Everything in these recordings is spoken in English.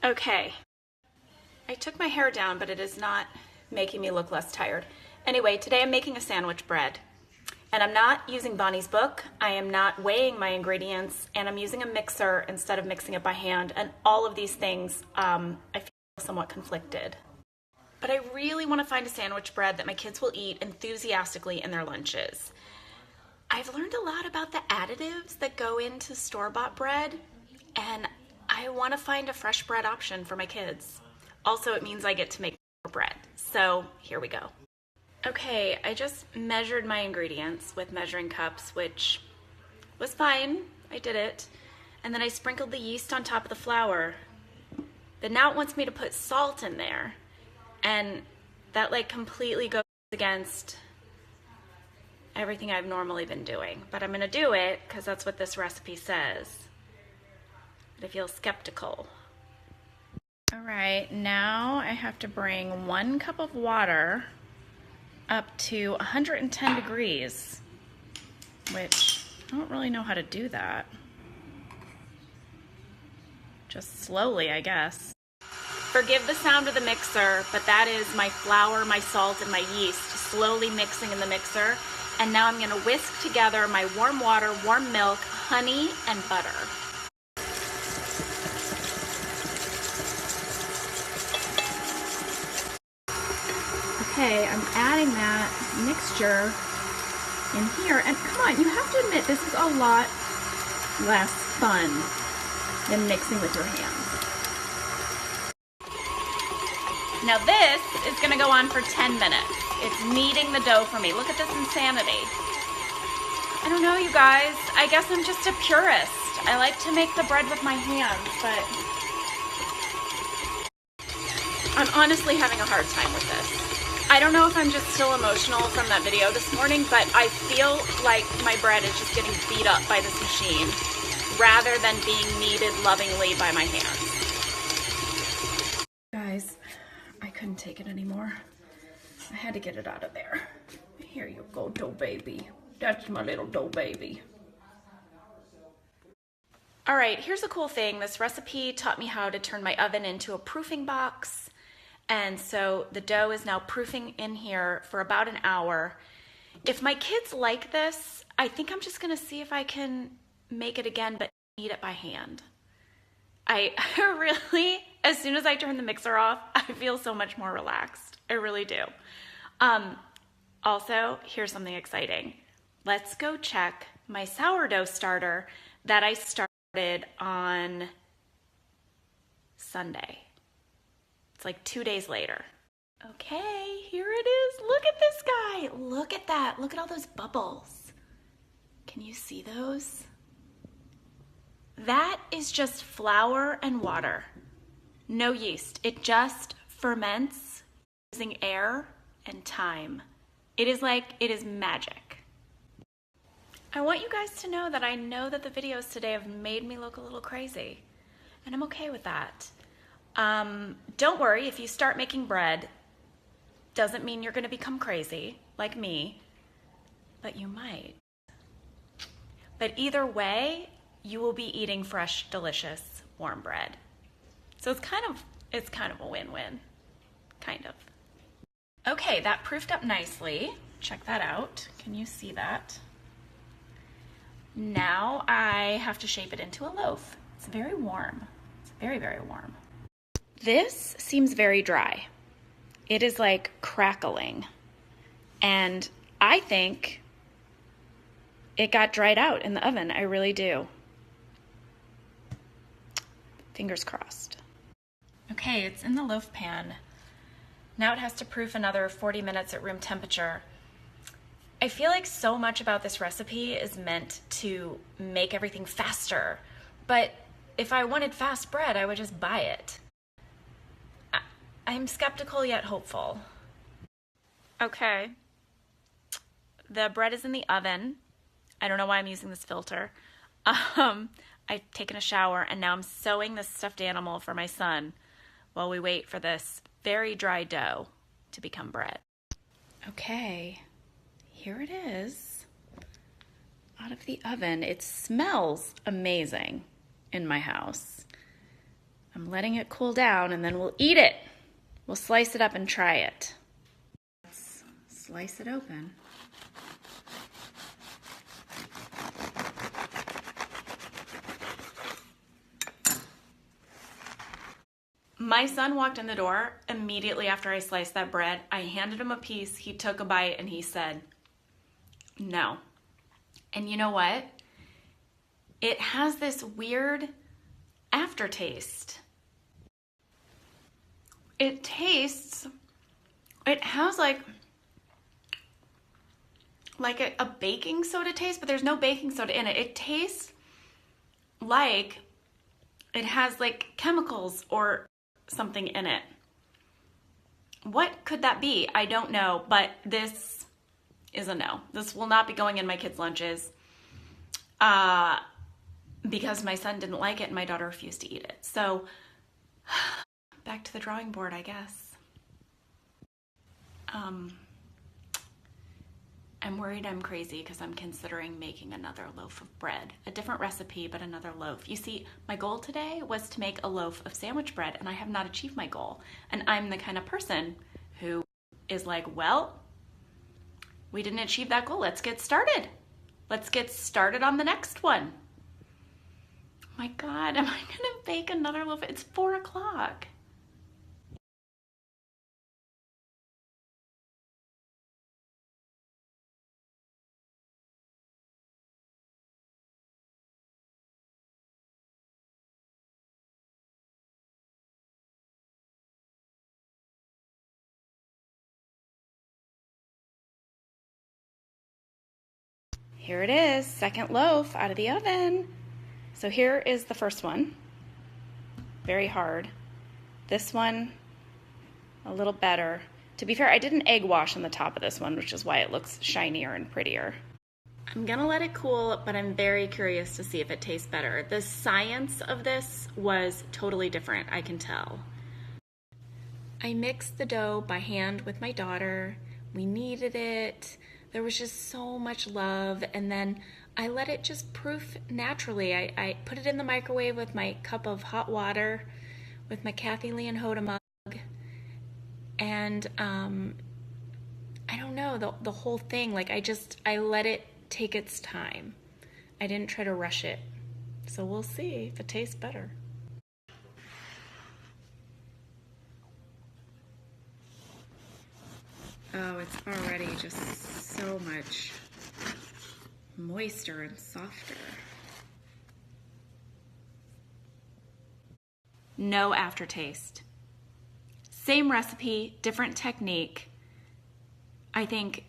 Okay, I took my hair down, but it is not making me look less tired. Anyway, today I'm making a sandwich bread. And I'm not using Bonnie's book, I am not weighing my ingredients, and I'm using a mixer instead of mixing it by hand. And all of these things, I feel somewhat conflicted. But I really want to find a sandwich bread that my kids will eat enthusiastically in their lunches. I've learned a lot about the additives that go into store-bought bread, and I want to find a fresh bread option for my kids. Also, it means I get to make more bread. So here we go. Okay, I just measured my ingredients with measuring cups, which was fine. I did it. And then I sprinkled the yeast on top of the flour. But now it wants me to put salt in there. And that like completely goes against everything I've normally been doing. But I'm gonna do it because that's what this recipe says. But I feel skeptical. All right, now I have to bring 1 cup of water up to 110 degrees, which I don't really know how to do that. Just slowly, I guess. Forgive the sound of the mixer, but that is my flour, my salt, and my yeast slowly mixing in the mixer. And now I'm gonna whisk together my warm water, warm milk, honey, and butter. Okay, I'm adding that mixture in here. And come on, you have to admit, this is a lot less fun than mixing with your hands. Now this is gonna go on for 10 minutes. It's kneading the dough for me. Look at this insanity. I don't know, you guys. I guess I'm just a purist. I like to make the bread with my hands, but I'm honestly having a hard time with this. I don't know if I'm just still emotional from that video this morning, but I feel like my bread is just getting beat up by this machine rather than being kneaded lovingly by my hands. Guys, I couldn't take it anymore. I had to get it out of there. Here you go, dough baby. That's my little dough baby. All right, here's a cool thing. This recipe taught me how to turn my oven into a proofing box. And so the dough is now proofing in here for about an hour. If my kids like this, I think I'm just gonna see if I can make it again, but knead it by hand. I really, as soon as I turn the mixer off, I feel so much more relaxed. I really do. Also, here's something exciting. Let's go check my sourdough starter that I started on Sunday. It's like 2 days later. Okay, here it is. Look at this guy. Look at that. Look at all those bubbles. Can you see those? That is just flour and water. No yeast. It just ferments using air and time. It is magic. I want you guys to know that I know that the videos today have made me look a little crazy, and I'm okay with that. Don't worry, if you start making bread, doesn't mean you're gonna become crazy like me, but you might. But either way, you will be eating fresh, delicious, warm bread. So it's kind of a win-win, kind of. Okay, that proofed up nicely. Check that out. Can you see that? Now I have to shape it into a loaf. It's very warm. It's very, very warm. This seems very dry. It is like crackling. And I think it got dried out in the oven. I really do. Fingers crossed. Okay, it's in the loaf pan. Now it has to proof another 40 minutes at room temperature. I feel like so much about this recipe is meant to make everything faster. But if I wanted fast bread, I would just buy it. I'm skeptical yet hopeful. Okay. The bread is in the oven. I don't know why I'm using this filter. I've taken a shower and now I'm sewing this stuffed animal for my son while we wait for this very dry dough to become bread. Okay, here it is out of the oven. It smells amazing in my house. I'm letting it cool down and then we'll eat it. We'll slice it up and try it. Let's slice it open. My son walked in the door immediately after I sliced that bread. I handed him a piece. He took a bite and he said, no. And you know what? It has this weird aftertaste. It has like a baking soda taste, but there's no baking soda in it. It tastes like it has like chemicals or something in it. What could that be? I don't know, but this is a no. This will not be going in my kids' lunches because my son didn't like it and my daughter refused to eat it. So back to the drawing board, I guess. I'm worried I'm crazy because I'm considering making another loaf of bread. A different recipe, but another loaf. You see, my goal today was to make a loaf of sandwich bread, and I have not achieved my goal. And I'm the kind of person who is like, well, we didn't achieve that goal. Let's get started. Let's get started on the next one. My God, am I gonna bake another loaf? It's 4 o'clock. Here it is, second loaf out of the oven. So here is the first one. Very hard. This one, a little better. To be fair, I did an egg wash on the top of this one, which is why it looks shinier and prettier. I'm gonna let it cool, but I'm very curious to see if it tastes better. The science of this was totally different, I can tell. I mixed the dough by hand with my daughter. We kneaded it. There was just so much love, and then I let it just proof naturally. I put it in the microwave with my cup of hot water, with my Kathy Lee and Hoda mug, and I don't know, the whole thing, like I let it take its time. I didn't try to rush it. So we'll see if it tastes better. Oh, it's already just so much moister and softer. No aftertaste. Same recipe, different technique. I think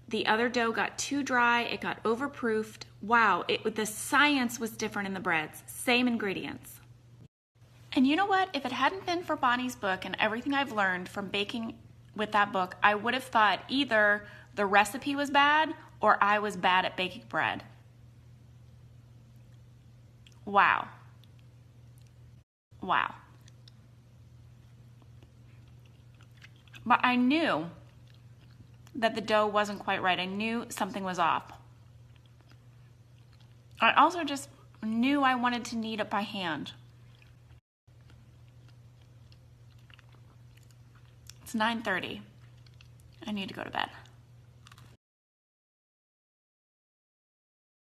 the other dough got too dry, it got overproofed. Wow, the science was different in the breads, same ingredients. And you know what? If it hadn't been for Bonnie's book and everything I've learned from baking with that book, I would have thought either the recipe was bad or I was bad at baking bread. Wow. Wow. But I knew that the dough wasn't quite right. I knew something was off. I also just knew I wanted to knead it by hand. It's 9:30. I need to go to bed.